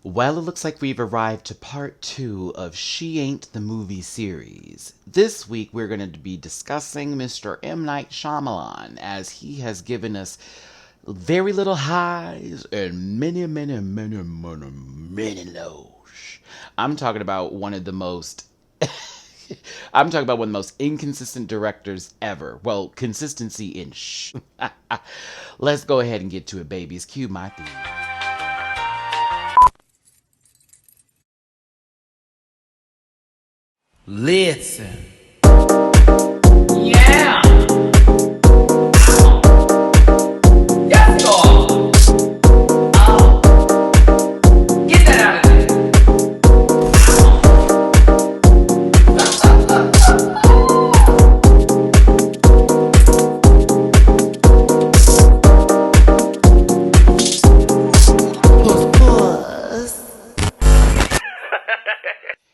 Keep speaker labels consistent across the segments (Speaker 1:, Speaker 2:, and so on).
Speaker 1: Well, it looks like we've arrived to part 2 of She Aint the movie series. This week we're going to be discussing Mr. M. Night Shyamalan, as he has given us very little highs and many lows. I'm talking about one of the most inconsistent directors ever. Well, consistency in Let's go ahead and get to it, babies. Cue my theme.
Speaker 2: Listen. Yeah. Yes, God. Get that out of there.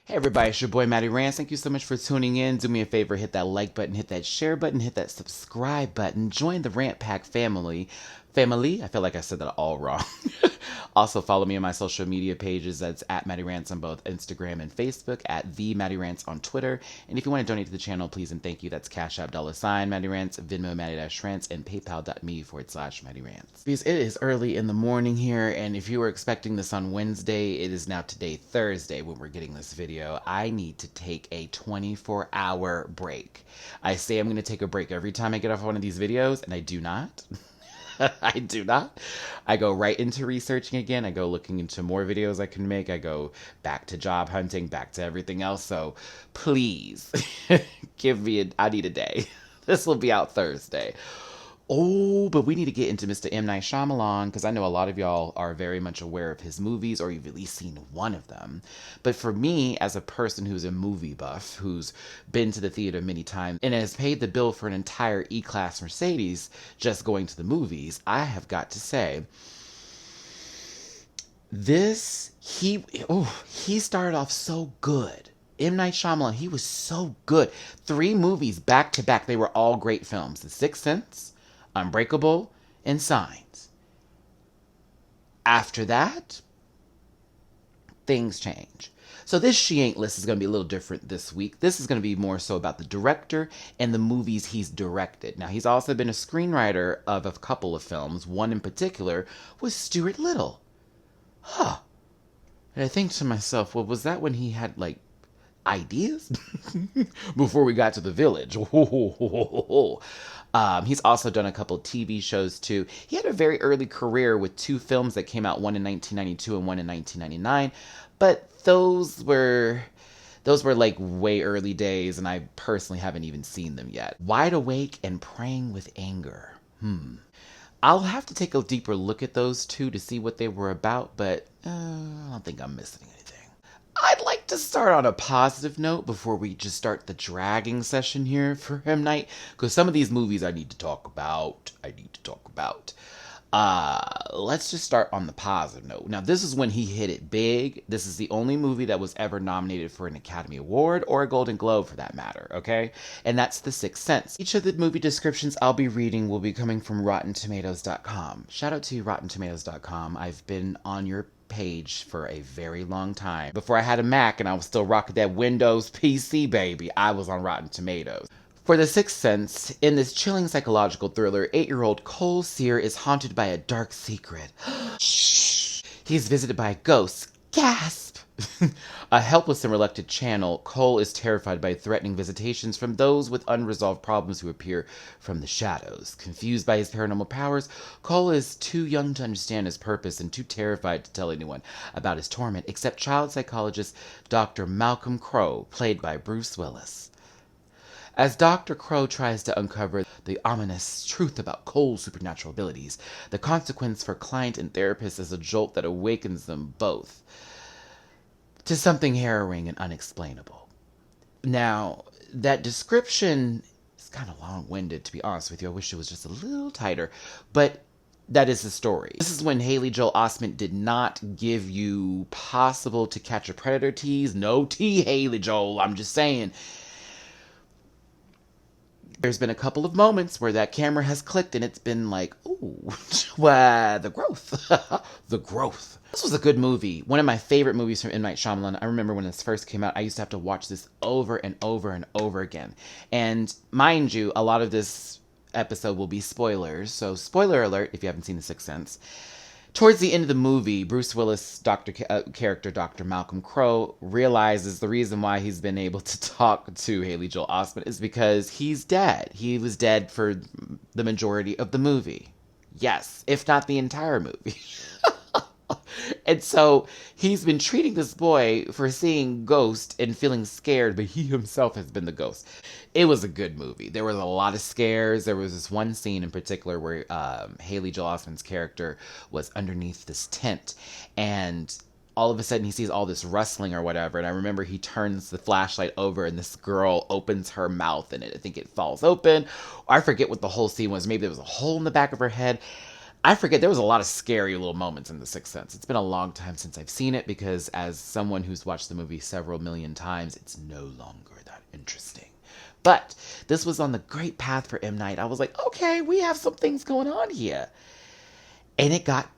Speaker 1: Hey everybody, it's your boy Matty Rants. Thank you so much for tuning in. Do me a favor, hit that like button, hit that share button, hit that subscribe button. Join the Rant Pack family. I feel like I said that all wrong. Also, follow me on my social media pages. That's at Matty Rants on both Instagram and Facebook, at the Matty Rants on Twitter. And if you want to donate to the channel, please and thank you. That's Cash App $, Matty Rants, Venmo, Matty-Rants, and PayPal.me/Matty Rants. Because it is early in the morning here, and if you were expecting this on Wednesday, it is now today Thursday when we're getting this video. I need to take a 24-hour break. I say I'm going to take a break every time I get off one of these videos, and I do not. I do not. I go right into researching again. I go looking into more videos I can make. I go back to job hunting, back to everything else. So please give me I need a day. This will be out Thursday. Oh, but we need to get into Mr. M. Night Shyamalan, because I know a lot of y'all are very much aware of his movies, or you've at least seen one of them. But for me, as a person who's a movie buff, who's been to the theater many times, and has paid the bill for an entire E-Class Mercedes just going to the movies, I have got to say, he started off so good. M. Night Shyamalan, he was so good. 3 movies back to back. They were all great films. The Sixth Sense, Unbreakable, and Signs. After that, things change. So this She Aint list is going to be a little different this week. This is going to be more so about the director and the movies he's directed. Now, he's also been a screenwriter of a couple of films. One in particular was Stuart Little. Huh. And I think to myself, well, was that when he had, like, ideas before we got to The Village? He's also done a couple TV shows too. He had a very early career with 2 films that came out, one in 1992 and one in 1999, but those were like way early days, and I personally haven't even seen them yet. Wide Awake and Praying with Anger. I'll have to take a deeper look at those 2 to see what they were about, but I don't think I'm missing anything. I'd like to start on a positive note before we just start the dragging session here for M. Night, because some of these movies I need to talk about. Let's just start on the positive note. Now, this is when he hit it big. This is the only movie that was ever nominated for an Academy Award or a Golden Globe, for that matter, okay? And that's The Sixth Sense. Each of the movie descriptions I'll be reading will be coming from RottenTomatoes.com. Shout out to RottenTomatoes.com. I've been on your page for a very long time. Before I had a Mac and I was still rocking that Windows PC, baby, I was on Rotten Tomatoes. For The Sixth Sense, in this chilling psychological thriller, 8-year-old Cole Sear is haunted by a dark secret. Shh. He's visited by ghosts. Gasp! A helpless and reluctant channel, Cole is terrified by threatening visitations from those with unresolved problems who appear from the shadows. Confused by his paranormal powers, Cole is too young to understand his purpose and too terrified to tell anyone about his torment, except child psychologist Dr. Malcolm Crowe, played by Bruce Willis. As Dr. Crowe tries to uncover the ominous truth about Cole's supernatural abilities, the consequence for client and therapist is a jolt that awakens them both to something harrowing and unexplainable. Now, that description is kind of long-winded, to be honest with you. I wish it was just a little tighter, but that is the story. This is when Haley Joel Osment did not give you possible To Catch a Predator tease. No tea, Haley Joel, I'm just saying. There's been a couple of moments where that camera has clicked and it's been like, ooh, wow, the growth. The growth. This was a good movie. One of my favorite movies from M. Night Shyamalan. I remember when this first came out, I used to have to watch this over and over and over again. And mind you, a lot of this episode will be spoilers. So spoiler alert if you haven't seen The Sixth Sense. Towards the end of the movie, Bruce Willis' character, Dr. Malcolm Crowe, realizes the reason why he's been able to talk to Haley Joel Osment is because he's dead. He was dead for the majority of the movie. Yes, if not the entire movie. And so he's been treating this boy for seeing ghosts and feeling scared, but he himself has been the ghost. It was a good movie. There was a lot of scares. There was this one scene in particular where Haley Joel Osment's character was underneath this tent, and all of a sudden he sees all this rustling or whatever. And I remember he turns the flashlight over and this girl opens her mouth and I think it falls open. I forget what the whole scene was. Maybe there was a hole in the back of her head. I forget. There was a lot of scary little moments in The Sixth Sense. It's been a long time since I've seen it because as someone who's watched the movie several million times, it's no longer that interesting. But this was on the great path for M. Night. I was like, okay, we have some things going on here. And it got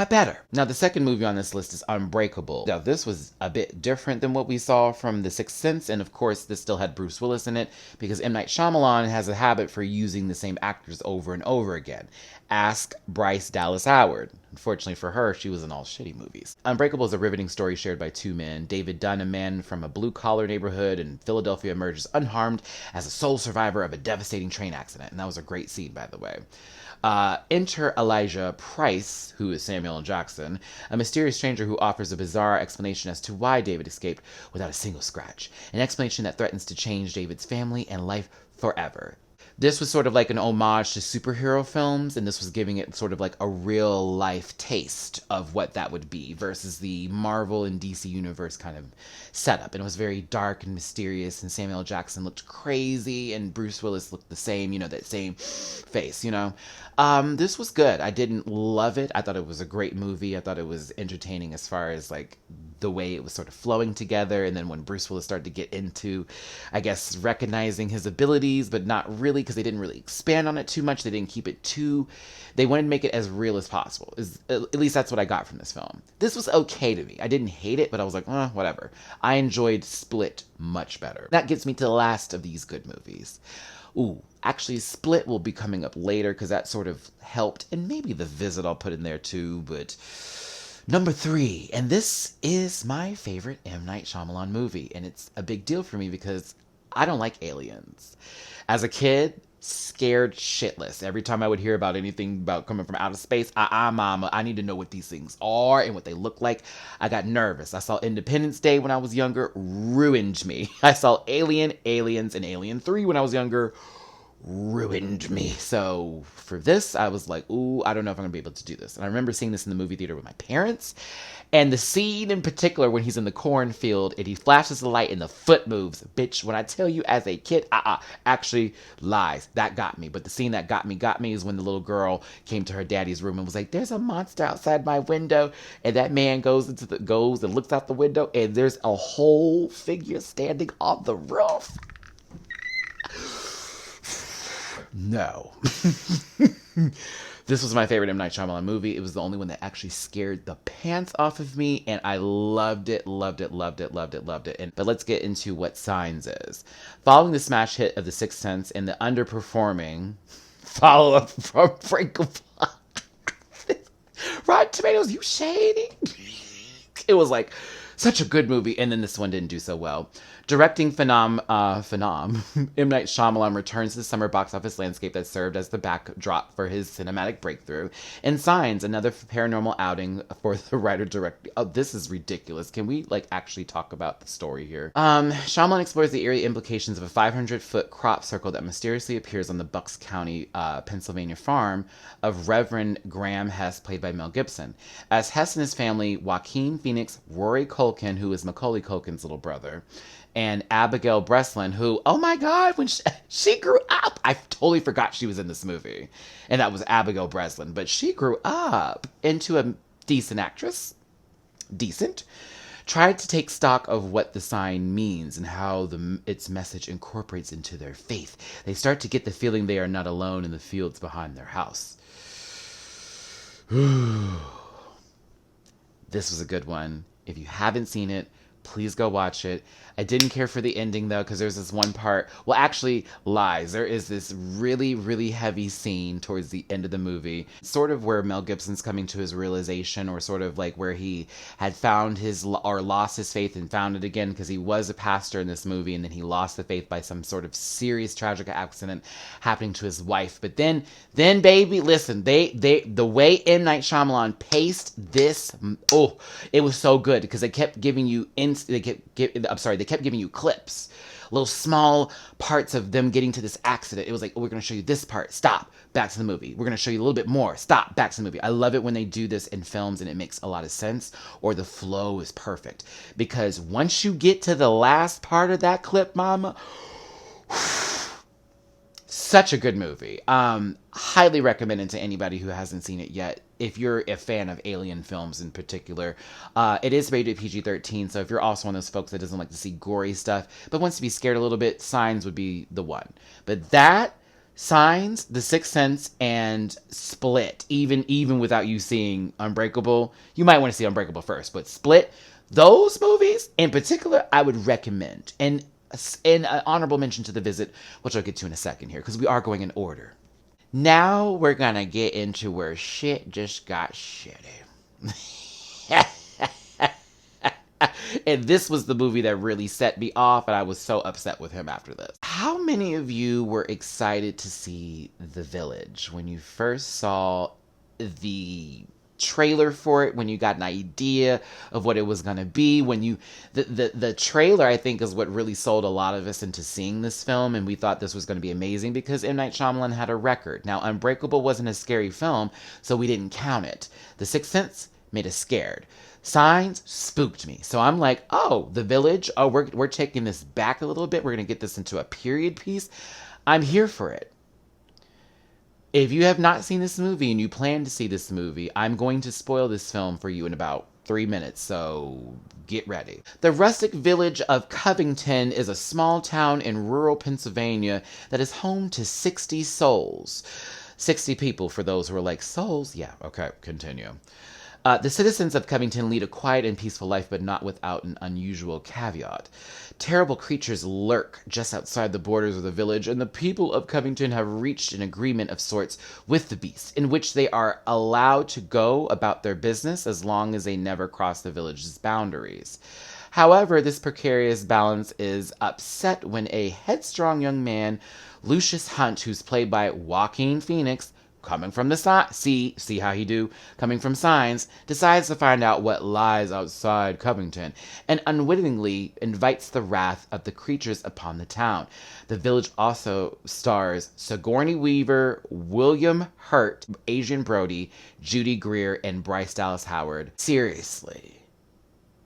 Speaker 1: better. Now, the second movie on this list is Unbreakable. Now, this was a bit different than what we saw from The Sixth Sense, and of course, this still had Bruce Willis in it, because M. Night Shyamalan has a habit for using the same actors over and over again. Ask Bryce Dallas Howard. Unfortunately for her, she was in all shitty movies. Unbreakable is a riveting story shared by two men. David Dunn, a man from a blue-collar neighborhood in Philadelphia, emerges unharmed as a sole survivor of a devastating train accident, and that was a great scene, by the way. Enter Elijah Price, who is Samuel L. Jackson, a mysterious stranger who offers a bizarre explanation as to why David escaped without a single scratch. An explanation that threatens to change David's family and life forever. This was sort of like an homage to superhero films, and this was giving it sort of like a real life taste of what that would be versus the Marvel and DC universe kind of setup. And it was very dark and mysterious, and Samuel L. Jackson looked crazy, and Bruce Willis looked the same, you know, that same face, you know. This was good. I didn't love it. I thought it was a great movie. I thought it was entertaining as far as like the way it was sort of flowing together. And then when Bruce Willis started to get into, I guess, recognizing his abilities, but not really, because they didn't really expand on it too much. They didn't keep it too, they wanted to make it as real as possible. At least that's what I got from this film. This was okay to me. I didn't hate it, but I was like, whatever. I enjoyed Split much better. That gets me to the last of these good movies. Ooh, actually Split will be coming up later because that sort of helped, and maybe The Visit I'll put in there too, but number 3, and this is my favorite M. Night Shyamalan movie, and it's a big deal for me because I don't like aliens. As a kid, scared shitless. Every time I would hear about anything about coming from outer space, mama, I need to know what these things are and what they look like. I got nervous. I saw Independence Day when I was younger, ruined me. I saw Aliens, and Alien 3 when I was younger, ruined me. So for this, I was like, ooh, I don't know if I'm gonna be able to do this. And I remember seeing this in the movie theater with my parents, and the scene in particular when he's in the cornfield and he flashes the light and the foot moves. Bitch, when I tell you as a kid, actually lies. That got me. But the scene that got me is when the little girl came to her daddy's room and was like, there's a monster outside my window. And that man goes and looks out the window, and there's a whole figure standing on the roof. No. This was my favorite M. Night Shyamalan movie. It was the only one that actually scared the pants off of me, and I loved it. But let's get into what Signs is. Following the smash hit of The Sixth Sense and the underperforming follow-up from Unbreakable. Rotten Tomatoes, you shady. It was like such a good movie, and then this one didn't do so well. Directing Phenom, M. Night Shyamalan returns to the summer box office landscape that served as the backdrop for his cinematic breakthrough. And Signs, another paranormal outing for the writer-director. Oh, this is ridiculous. Can we, actually talk about the story here? Shyamalan explores the eerie implications of a 500-foot crop circle that mysteriously appears on the Bucks County, Pennsylvania farm of Reverend Graham Hess, played by Mel Gibson. As Hess and his family, Joaquin Phoenix, Rory Culkin, who is Macaulay Culkin's little brother, and Abigail Breslin, who, oh my God, when she grew up, I totally forgot she was in this movie. And that was Abigail Breslin. But she grew up into a decent actress. Decent. tried to take stock of what the sign means and how its message incorporates into their faith. They start to get the feeling they are not alone in the fields behind their house. This was a good one. If you haven't seen it, please go watch it. I didn't care for the ending, though, because there's this one part. Well, actually, lies. There is this really, really heavy scene towards the end of the movie, sort of where Mel Gibson's coming to his realization, or sort of like where he had found or lost his faith and found it again, because he was a pastor in this movie, and then he lost the faith by some sort of serious tragic accident happening to his wife. But then baby, listen, the way M. Night Shyamalan paced this, it was so good, because they kept giving you they kept giving you clips, little small parts of them getting to this accident. It was like, we're going to show you this part, stop, back to the movie. We're going to show you a little bit more, stop, back to the movie. I love it when they do this in films and it makes a lot of sense, or the flow is perfect. Because once you get to the last part of that clip, mama, such a good movie. Highly recommended to anybody who hasn't seen it yet. If you're a fan of alien films in particular, it is rated PG-13. So if you're also one of those folks that doesn't like to see gory stuff, but wants to be scared a little bit, Signs would be the one. But that, Signs, The Sixth Sense, and Split, even without you seeing Unbreakable, you might want to see Unbreakable first, but Split, those movies in particular, I would recommend. And an honorable mention to The Visit, which I'll get to in a second here, because we are going in order. Now we're gonna get into where shit just got shitty. And this was the movie that really set me off, and I was so upset with him after this. How many of you were excited to see The Village when you first saw the trailer for it, when you got an idea of what it was going to be, when you the trailer, I think, is what really sold a lot of us into seeing this film, and we thought this was going to be amazing because M. Night Shyamalan had a record. Now, Unbreakable wasn't a scary film, so we didn't count it. The Sixth Sense made us scared. Signs spooked me. So I'm like, oh, The Village, oh, we're taking this back a little bit. We're going to get this into a period piece. I'm here for it. If you have not seen this movie and you plan to see this movie, I'm going to spoil this film for you in about 3 minutes, so get ready. The rustic village of Covington is a small town in rural Pennsylvania that is home to 60 souls. 60 people, for those who are like, souls? Yeah, okay, continue. The citizens of Covington lead a quiet and peaceful life, but not without an unusual caveat. Terrible creatures lurk just outside the borders of the village, and the people of Covington have reached an agreement of sorts with the beasts, in which they are allowed to go about their business as long as they never cross the village's boundaries. However, this precarious balance is upset when a headstrong young man, Lucius Hunt, who's played by Joaquin Phoenix, coming from the see how he do, coming from Signs, decides to find out what lies outside Covington, and unwittingly invites the wrath of the creatures upon the town. The village also stars Sigourney Weaver, William Hurt, Adrian Brody, Judy Greer, and Bryce Dallas Howard. Seriously.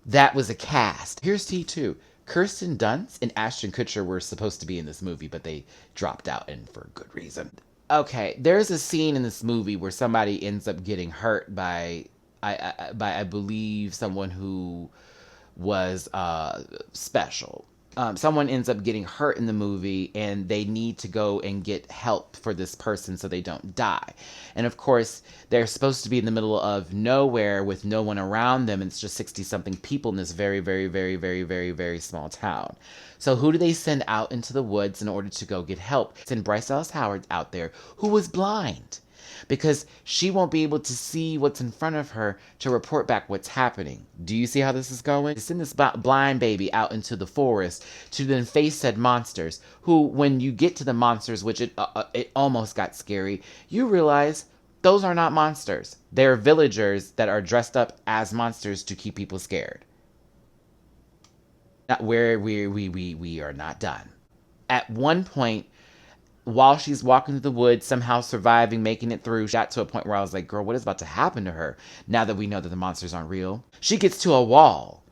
Speaker 1: That was a cast. Here's T2. Kirsten Dunst and Ashton Kutcher were supposed to be in this movie, but they dropped out, and for good reason. Okay, there's a scene in this movie where somebody ends up getting hurt by I believe someone who was special. Someone ends up getting hurt in the movie, and they need to go and get help for this person so they don't die. And of course, they're supposed to be in the middle of nowhere with no one around them, and it's just 60-something people in this very, very, very, very, very, very small town. So who do they send out into the woods in order to go get help? Send Bryce Dallas Howard out there, who was blind, because she won't be able to see what's in front of her to report back what's happening. Do you see how this is going? Send this blind baby out into the forest to then face said monsters, who, when you get to the monsters, which it almost got scary, you realize those are not monsters. They're villagers that are dressed up as monsters to keep people scared. Not where we are not done. At one point, while she's walking through the woods, somehow surviving, making it through, she got to a point where I was like, girl, what is about to happen to her now that we know that the monsters aren't real? She gets to a wall,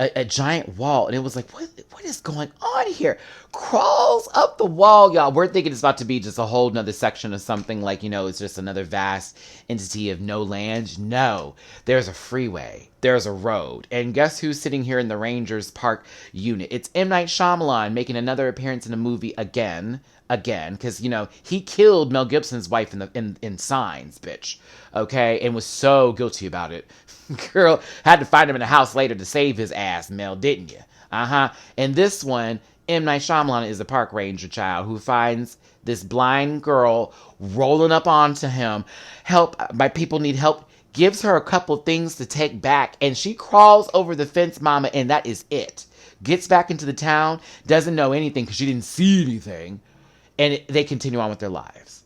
Speaker 1: a giant wall, and it was like, what is going on here? Crawls up the wall, y'all. We're thinking it's about to be just a whole nother section of something like, it's just another vast entity of no land. No, there's a freeway there's a road. And guess who's sitting here in the Rangers Park unit? It's M. Night Shyamalan making another appearance in a movie again, because, you know, he killed Mel Gibson's wife in Signs, bitch, okay, and was so guilty about it. Girl, had to find him in a house later to save his ass, Mel, didn't you? And this one, M. Night Shyamalan is a park ranger child who finds this blind girl rolling up onto him. Help, my people need help. Gives her a couple things to take back, and she crawls over the fence, mama, and that is it. Gets back into the town, doesn't know anything because she didn't see anything, and they continue on with their lives.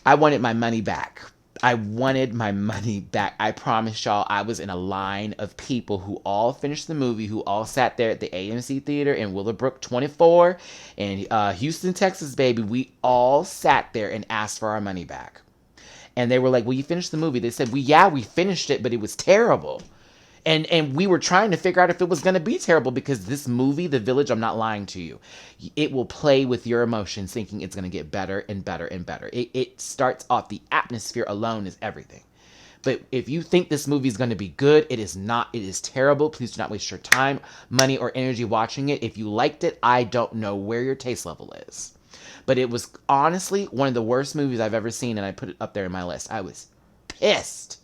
Speaker 1: I wanted my money back. I wanted my money back. I promise y'all, I was in a line of people who all finished the movie, who all sat there at the AMC Theater in Willowbrook 24 and Houston, Texas, baby. We all sat there and asked for our money back. And they were like, well, you finished the movie. They said, we finished it, but it was terrible. And we were trying to figure out if it was going to be terrible, because this movie, The Village, I'm not lying to you, it will play with your emotions thinking it's going to get better and better and better. It starts off, the atmosphere alone is everything. But if you think this movie is going to be good, it is not. It is terrible. Please do not waste your time, money, or energy watching it. If you liked it, I don't know where your taste level is. But it was honestly one of the worst movies I've ever seen, and I put it up there in my list. I was pissed.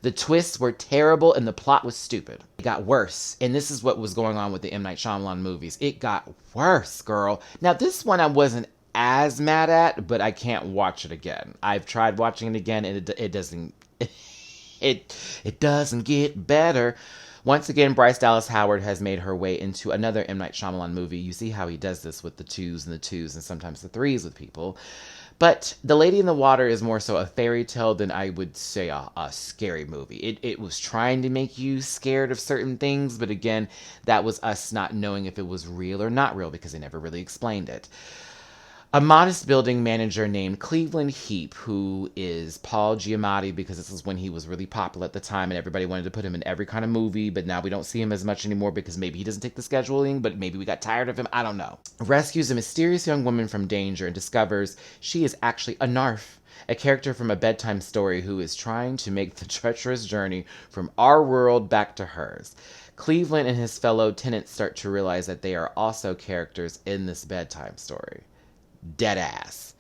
Speaker 1: The twists were terrible and the plot was stupid. It got worse. And this is what was going on with the M. Night Shyamalan movies. It got worse, girl. Now, this one I wasn't as mad at, but I can't watch it again. I've tried watching it again, and it doesn't... It doesn't get better. Once again, Bryce Dallas Howard has made her way into another M. Night Shyamalan movie. You see how he does this with the twos and sometimes the threes with people. But The Lady in the Water is more so a fairy tale than I would say a scary movie. It was trying to make you scared of certain things, but again, that was us not knowing if it was real or not real, because they never really explained it. A modest building manager named Cleveland Heap, who is Paul Giamatti, because this is when he was really popular at the time and everybody wanted to put him in every kind of movie, but now we don't see him as much anymore because maybe he doesn't take the scheduling, but maybe we got tired of him, I don't know. Rescues a mysterious young woman from danger and discovers she is actually a narf, a character from a bedtime story who is trying to make the treacherous journey from our world back to hers. Cleveland and his fellow tenants start to realize that they are also characters in this bedtime story. Dead ass.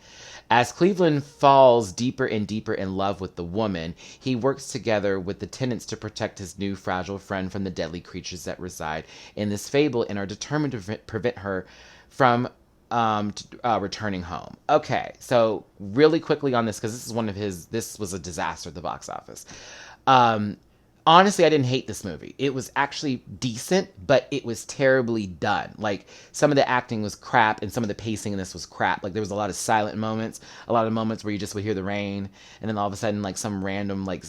Speaker 1: As Cleveland falls deeper and deeper in love with the woman, he works together with the tenants to protect his new fragile friend from the deadly creatures that reside in this fable and are determined to prevent her from returning home. Okay, so really quickly on this, because this was a disaster at the box office. Honestly, I didn't hate this movie. It was actually decent, but it was terribly done. Like, some of the acting was crap, and some of the pacing in this was crap. Like, there was a lot of silent moments, a lot of moments where you just would hear the rain, and then all of a sudden, like, some random, like,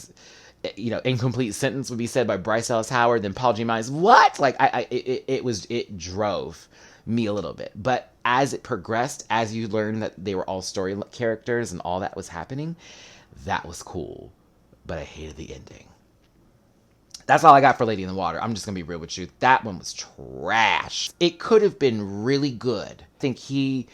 Speaker 1: incomplete sentence would be said by Bryce Dallas Howard, then Paul Giamatti's, what? Like, it drove me a little bit. But as it progressed, as you learned that they were all story characters and all that was happening, that was cool. But I hated the ending. That's all I got for Lady in the Water. I'm just going to be real with you. That one was trash. It could have been really good. I think he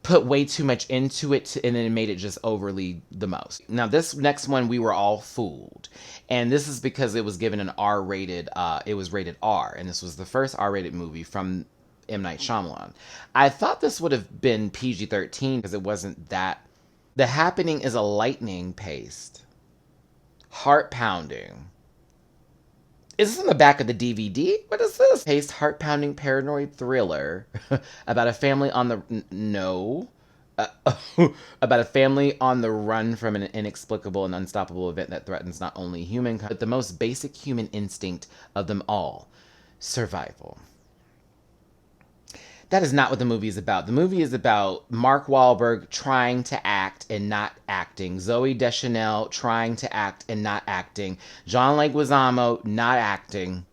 Speaker 1: put way too much into it, and then it made it just overly the most. Now, this next one, we were all fooled. And this is because it was given an R-rated, it was rated R. And this was the first R-rated movie from M. Night Shyamalan. I thought this would have been PG-13 because it wasn't that. The happening is a lightning-paced, heart-pounding. Is this in the back of the DVD? What is this? Paced, heart-pounding paranoid thriller about a family on the... about a family on the run from an inexplicable and unstoppable event that threatens not only humankind, but the most basic human instinct of them all, survival. That is not what the movie is about. The movie is about Mark Wahlberg trying to act and not acting. Zooey Deschanel trying to act and not acting. John Leguizamo not acting.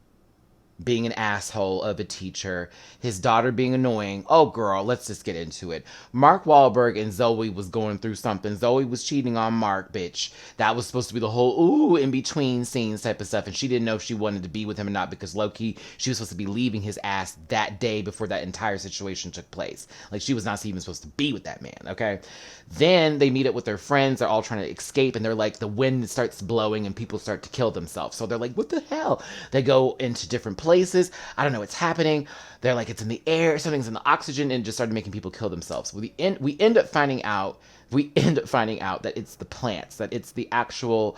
Speaker 1: being an asshole of a teacher, his daughter being annoying. Oh girl, let's just get into it. Mark Wahlberg and Zoe was going through something. Zoe was cheating on Mark, bitch. That was supposed to be the whole ooh in between scenes type of stuff, and she didn't know if she wanted to be with him or not, because low-key she was supposed to be leaving his ass that day before that entire situation took place. Like, she was not even supposed to be with that man, okay? Then they meet up with their friends. They're all trying to escape, and they're like, the wind starts blowing and people start to kill themselves. So they're like, what the hell? They go into different places. I don't know what's happening. They're like, it's in the air, something's in the oxygen, and just started making people kill themselves. We end up finding out that it's the plants, that it's the actual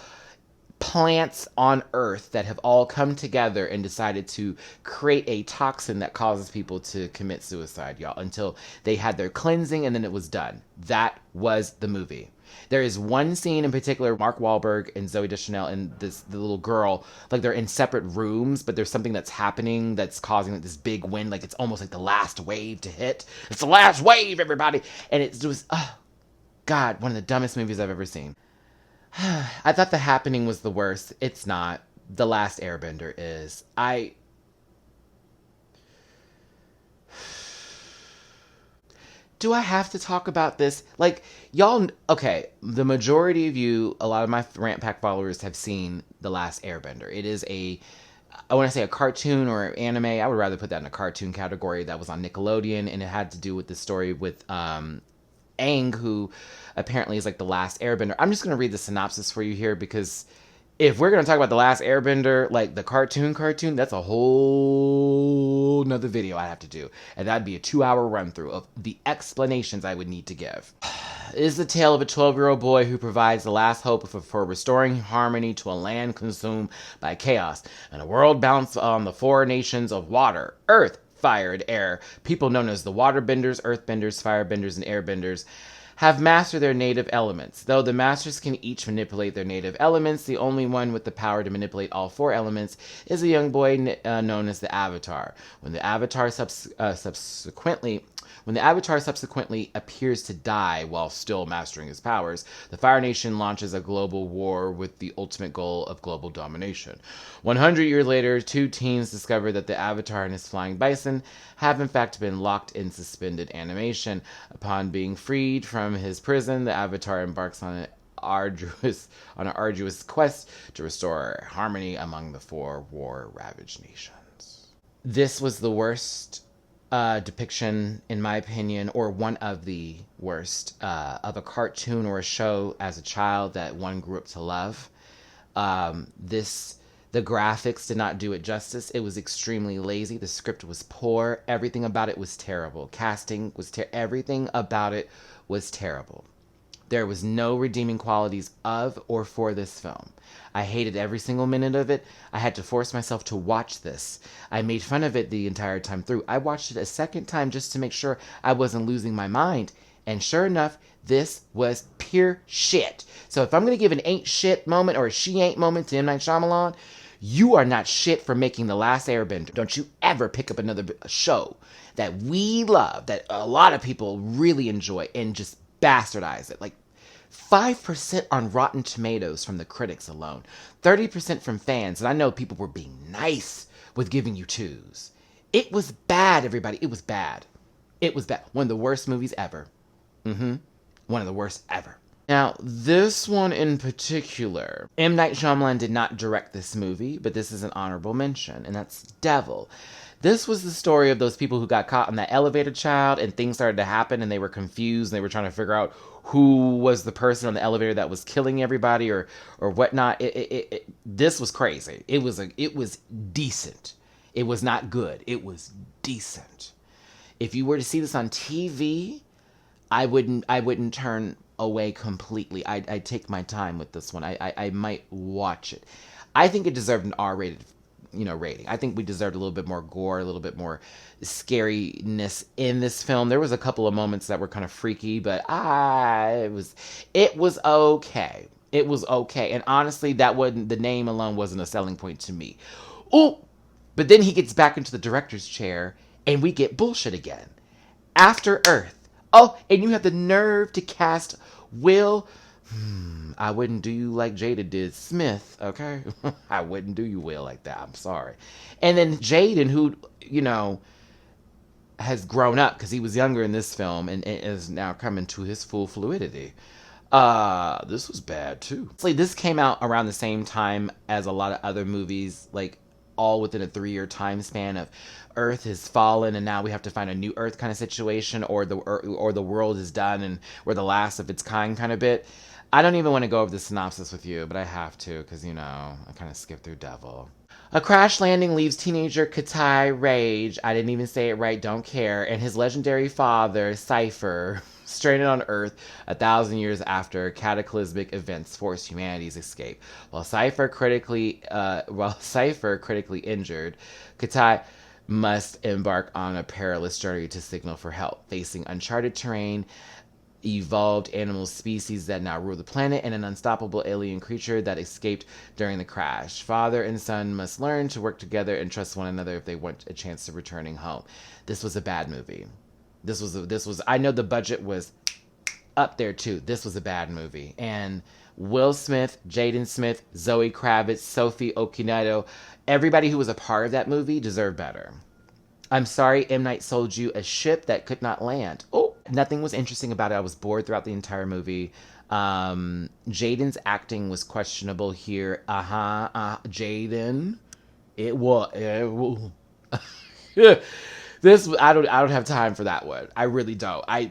Speaker 1: plants on Earth that have all come together and decided to create a toxin that causes people to commit suicide, y'all, until they had their cleansing and then it was done. That was the movie. There is one scene in particular, Mark Wahlberg and Zooey Deschanel and the little girl, like they're in separate rooms, but there's something that's happening that's causing like this big wind, like it's almost like the last wave to hit. It's the last wave, everybody! And it was, oh, God, one of the dumbest movies I've ever seen. I thought The Happening was the worst. It's not. The Last Airbender is. Do I have to talk about this? Like, y'all, okay, the majority of you, a lot of my Rant Pack followers have seen The Last Airbender. It is I want to say a cartoon or anime. I would rather put that in a cartoon category. That was on Nickelodeon, and it had to do with the story with Aang, who apparently is like the last airbender. I'm just going to read the synopsis for you here, because if we're going to talk about the last airbender, like the cartoon, that's a whole nother video I have to do. And that'd be a 2-hour run through of the explanations I would need to give. It is the tale of a 12-year-old boy who provides the last hope for restoring harmony to a land consumed by chaos and a world balanced on the 4 nations of water, earth, fire, and air. People known as the waterbenders, earthbenders, firebenders, and airbenders have mastered their native elements. Though the masters can each manipulate their native elements, the only one with the power to manipulate all 4 elements is a young boy known as the Avatar. When the Avatar subsequently appears to die while still mastering his powers, the Fire Nation launches a global war with the ultimate goal of global domination. 100 years later, 2 teens discover that the Avatar and his flying bison have in fact been locked in suspended animation. Upon being freed from his prison, the Avatar embarks on an arduous quest to restore harmony among the 4 war-ravaged nations. This was the worst depiction, in my opinion, or one of the worst, of a cartoon or a show as a child that one grew up to love. The graphics did not do it justice. It was extremely lazy. The script was poor. Everything about it was terrible. Casting was everything about it was terrible. There was no redeeming qualities of or for this film. I hated every single minute of it. I had to force myself to watch this. I made fun of it the entire time through. I watched it a second time just to make sure I wasn't losing my mind. And sure enough, this was pure shit. So if I'm going to give an ain't shit moment or a she ain't moment to M. Night Shyamalan, you are not shit for making The Last Airbender. Don't you ever pick up another show that we love, that a lot of people really enjoy, and just bastardize it. Like, 5% on Rotten Tomatoes from the critics alone. 30% from fans. And I know people were being nice with giving you 2s. It was bad, everybody. It was bad. It was bad. One of the worst movies ever. One of the worst ever. Now, this one in particular, M. Night Shyamalan did not direct this movie, but this is an honorable mention, and that's Devil. This was the story of those people who got caught in that elevator child, and things started to happen, and they were confused, and they were trying to figure out who was the person on the elevator that was killing everybody or whatnot. This was crazy. It was decent. It was not good. It was decent. If you were to see this on TV, I wouldn't turn away completely. I'd take my time with this one. I might watch it. I think it deserved an R-rated, rating. I think we deserved a little bit more gore, a little bit more scariness in this film. There was a couple of moments that were kind of freaky, but it was okay. It was okay. And honestly, the name alone wasn't a selling point to me. Oh, but then he gets back into the director's chair and we get bullshit again. After Earth. Oh, and you have the nerve to cast Will I wouldn't do you like Jada did Smith, okay? I wouldn't do you well like that. I'm sorry. And then Jaden, who, you know, has grown up because he was younger in this film and is now coming to his full fluidity. This was bad too. It's like this came out around the same time as a lot of other movies, like all within a 3-year time span of Earth has fallen and now we have to find a new Earth kind of situation, or the world is done and we're the last of its kind of bit. I don't even want to go over the synopsis with you, but I have to because, you know, I kind of skipped through Devil. A crash landing leaves teenager Katai Rage, I didn't even say it right, don't care, and his legendary father, Cypher, stranded on Earth 1,000 years after cataclysmic events forced humanity's escape. While Cypher critically injured, Katai must embark on a perilous journey to signal for help, facing uncharted terrain, evolved animal species that now rule the planet, and an unstoppable alien creature that escaped during the crash. Father and son must learn to work together and trust one another if they want a chance of returning home. This was a bad movie. This was I know the budget was up there too. This was a bad movie. And Will Smith, Jaden Smith, Zoe Kravitz, Sophie Okonedo, everybody who was a part of that movie deserved better. I'm sorry M. Night sold you a ship that could not land. Oh, nothing was interesting about it. I was bored throughout the entire movie. Jaden's acting was questionable here. Jaden. It was. This I don't have time for that one. I really don't. I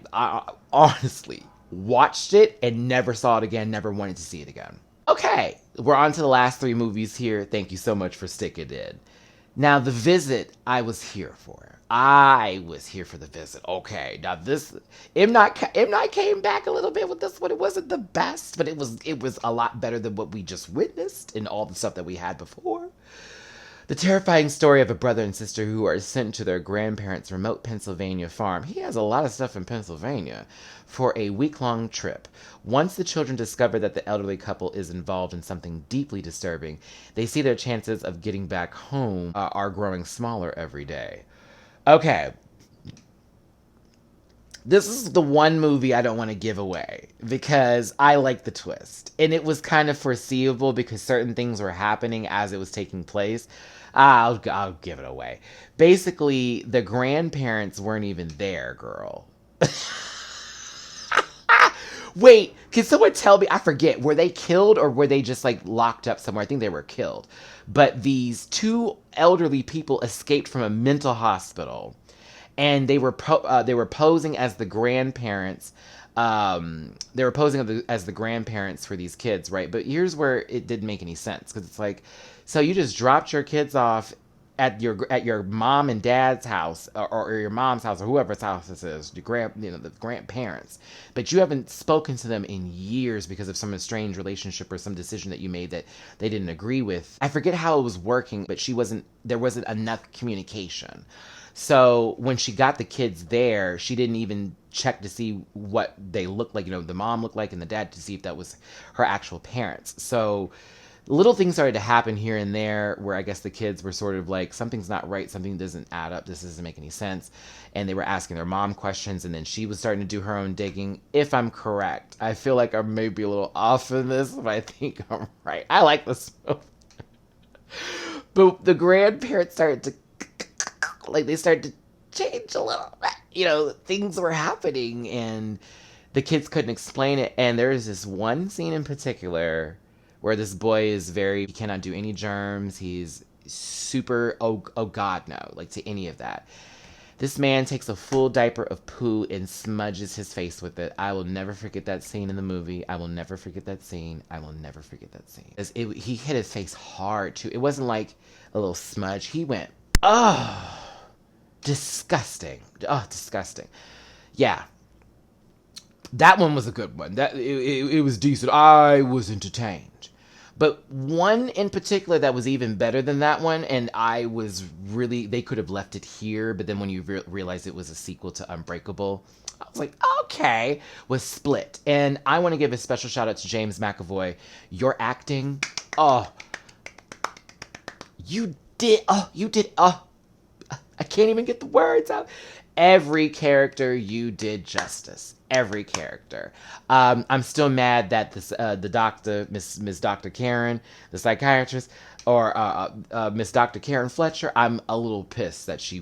Speaker 1: honestly watched it and never saw it again. Never wanted to see it again. Okay, we're on to the last 3 movies here. Thank you so much for sticking in. Now, The Visit, I was here for. I was here for The Visit. Okay, now this M. Night came back a little bit with this one. It wasn't the best, but it was a lot better than what we just witnessed and all the stuff that we had before. The terrifying story of a brother and sister who are sent to their grandparents' remote Pennsylvania farm. He has a lot of stuff in Pennsylvania. For a week-long trip. Once the children discover that the elderly couple is involved in something deeply disturbing, they see their chances of getting back home are growing smaller every day. Okay. This is the one movie I don't want to give away because I like the twist. And it was kind of foreseeable because certain things were happening as it was taking place. I'll give it away. Basically, the grandparents weren't even there, girl. Wait, can someone tell me? I forget. Were they killed or were they just like locked up somewhere? I think they were killed. But these 2 elderly people escaped from a mental hospital, and they were posing as the grandparents. They were posing as the grandparents for these kids, right? But here's where it didn't make any sense because it's like, so you just dropped your kids off at your mom and dad's house or your mom's house or whoever's house this is, the grandparents, but you haven't spoken to them in years because of some estranged relationship or some decision that you made that they didn't agree with. I forget how it was working, but there wasn't enough communication. So when she got the kids there, she didn't even check to see what they looked like, the mom looked like and the dad, to see if that was her actual parents. So little things started to happen here and there where I guess the kids were sort of like, something's not right, something doesn't add up, this doesn't make any sense. And they were asking their mom questions, and then she was starting to do her own digging, if I'm correct. I feel like I may be a little off in this, but I think I'm right. I like this movie. But the grandparents started to, they started to change a little bit. Things were happening, and the kids couldn't explain it. And there's this one scene in particular where this boy is he cannot do any germs. He's super, oh God, no, to any of that. This man takes a full diaper of poo and smudges his face with it. I will never forget that scene in the movie. I will never forget that scene. He hit his face hard, too. It wasn't like a little smudge. He went, oh, disgusting. Oh, disgusting. Yeah. That one was a good one. It was decent. I was entertained. But one in particular that was even better than that one, and they could have left it here, but then when you realize it was a sequel to Unbreakable, I was like, okay, was Split. And I want to give a special shout out to James McAvoy. Your acting, you did, I can't even get the words out. Every character you did justice. Every character. I'm still mad that this the doctor, Miss Dr. Karen, the psychiatrist, or Miss Dr. Karen Fletcher. I'm a little pissed that she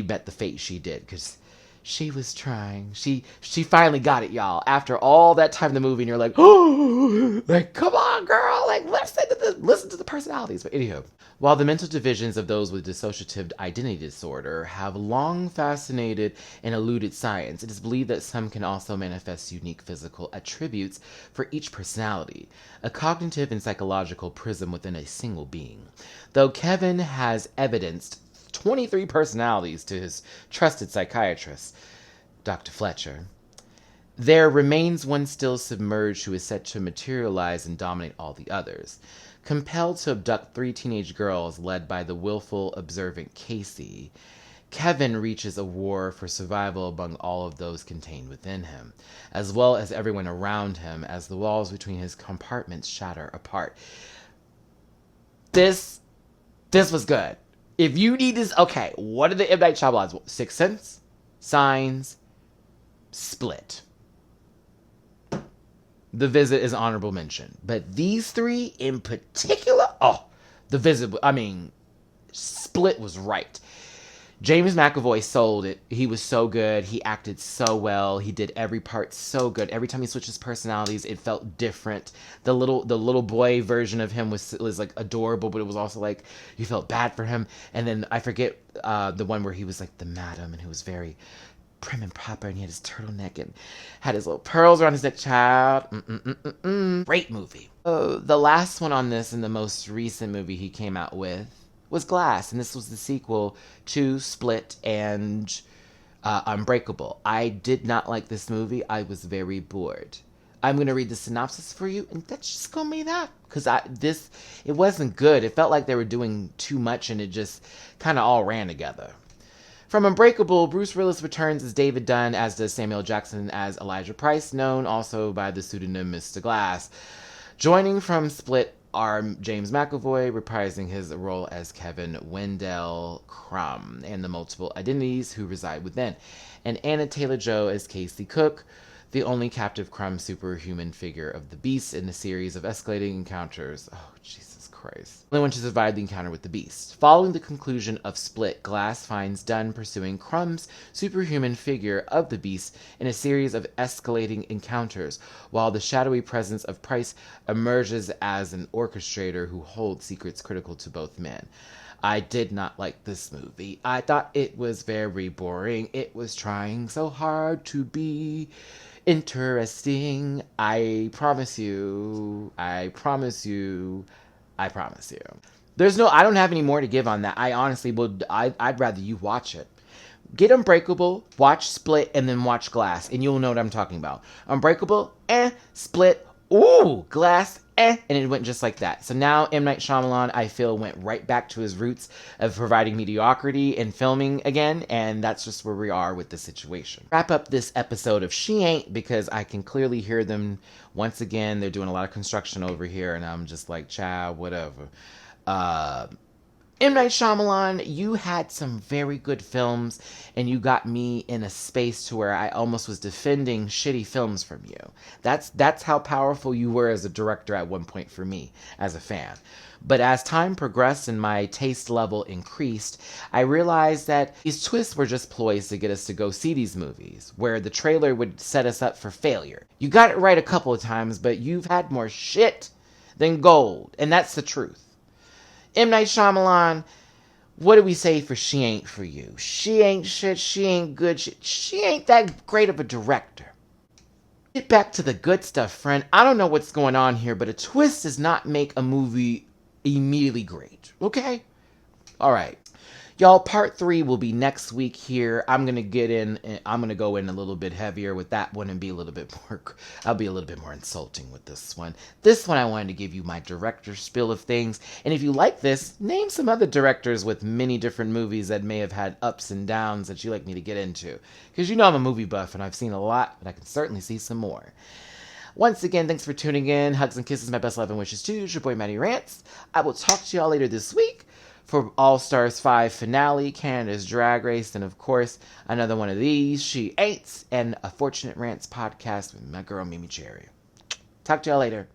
Speaker 1: met the fate she did, because she was trying. She finally got it, y'all. After all that time in the movie, and you're like, oh, like, come on, girl, like, listen to the personalities. But anyhow, while the mental divisions of those with dissociative identity disorder have long fascinated and eluded science, it is believed that some can also manifest unique physical attributes for each personality, a cognitive and psychological prism within a single being. Though Kevin has evidenced 23 personalities to his trusted psychiatrist, Dr. Fletcher, there remains one still submerged who is set to materialize and dominate all the others. Compelled to abduct 3 teenage girls led by the willful, observant Casey, Kevin reaches a war for survival among all of those contained within him, as well as everyone around him as the walls between his compartments shatter apart. This was good. If you need this, okay, what are the M. Night Shyamalans? Sixth Sense, Signs, Split. The Visit is honorable mention. But these 3 in particular, The Visit, Split was right. James McAvoy sold it. He was so good. He acted so well. He did every part so good. Every time he switched his personalities, it felt different. The little boy version of him was like adorable, but it was also like you felt bad for him. And then I forget the one where he was like the madam, and he was very prim and proper, and he had his turtleneck and had his little pearls around his neck. Child, great movie. The last one on this, and the most recent movie he came out with, was Glass, and this was the sequel to Split and Unbreakable. I did not like this movie. I was very bored. I'm going to read the synopsis for you, and that's just going to be that, because it wasn't good. It felt like they were doing too much, and it just kind of all ran together. From Unbreakable, Bruce Willis returns as David Dunn, as does Samuel Jackson as Elijah Price, known also by the pseudonym Mr. Glass. Joining from Split are James McAvoy, reprising his role as Kevin Wendell Crumb, and the multiple identities who reside within, and Anna Taylor-Joy as Casey Cook, the only captive Crumb superhuman figure of the Beast in the series of escalating encounters. Oh, Jesus Christ. The only one to survive the encounter with the Beast. Following the conclusion of Split, Glass finds Dunn pursuing Crumb's superhuman figure of the Beast in a series of escalating encounters, while the shadowy presence of Price emerges as an orchestrator who holds secrets critical to both men. I did not like this movie. I thought it was very boring. It was trying so hard to be interesting. I promise you. I don't have any more to give on that. I honestly I'd rather you watch it. Get Unbreakable, watch Split, and then watch Glass, and you'll know what I'm talking about. Unbreakable, Split, ooh, Glass, and it went just like that. So now M. Night Shyamalan, I feel, went right back to his roots of providing mediocrity in filming again, and that's just where we are with the situation. Wrap up this episode of She Aint, because I can clearly hear them once again. They're doing a lot of construction over here, and I'm just like, child, whatever. M. Night Shyamalan, you had some very good films, and you got me in a space to where I almost was defending shitty films from you. That's how powerful you were as a director at one point for me, as a fan. But as time progressed and my taste level increased, I realized that these twists were just ploys to get us to go see these movies, where the trailer would set us up for failure. You got it right a couple of times, but you've had more shit than gold, and that's the truth. M. Night Shyamalan, what do we say for She Aint for you? She ain't shit, she ain't good shit, she ain't that great of a director. Get back to the good stuff, friend. I don't know what's going on here, but a twist does not make a movie immediately great, okay? Alright. Y'all, part 3 will be next week here. I'm going to go in a little bit heavier with that one and be a little bit more insulting with this one. This one I wanted to give you my director spiel of things. And if you like this, name some other directors with many different movies that may have had ups and downs that you like me to get into. Because you know I'm a movie buff and I've seen a lot, but I can certainly see some more. Once again, thanks for tuning in. Hugs and kisses, my best love and wishes to you. It's your boy, Matty Rants. I will talk to y'all later this week. for All Stars 5 finale, Canada's Drag Race, and of course, another one of these, She Ain't, and a Fortunate Rants podcast with my girl Mimi Cherry. Talk to y'all later.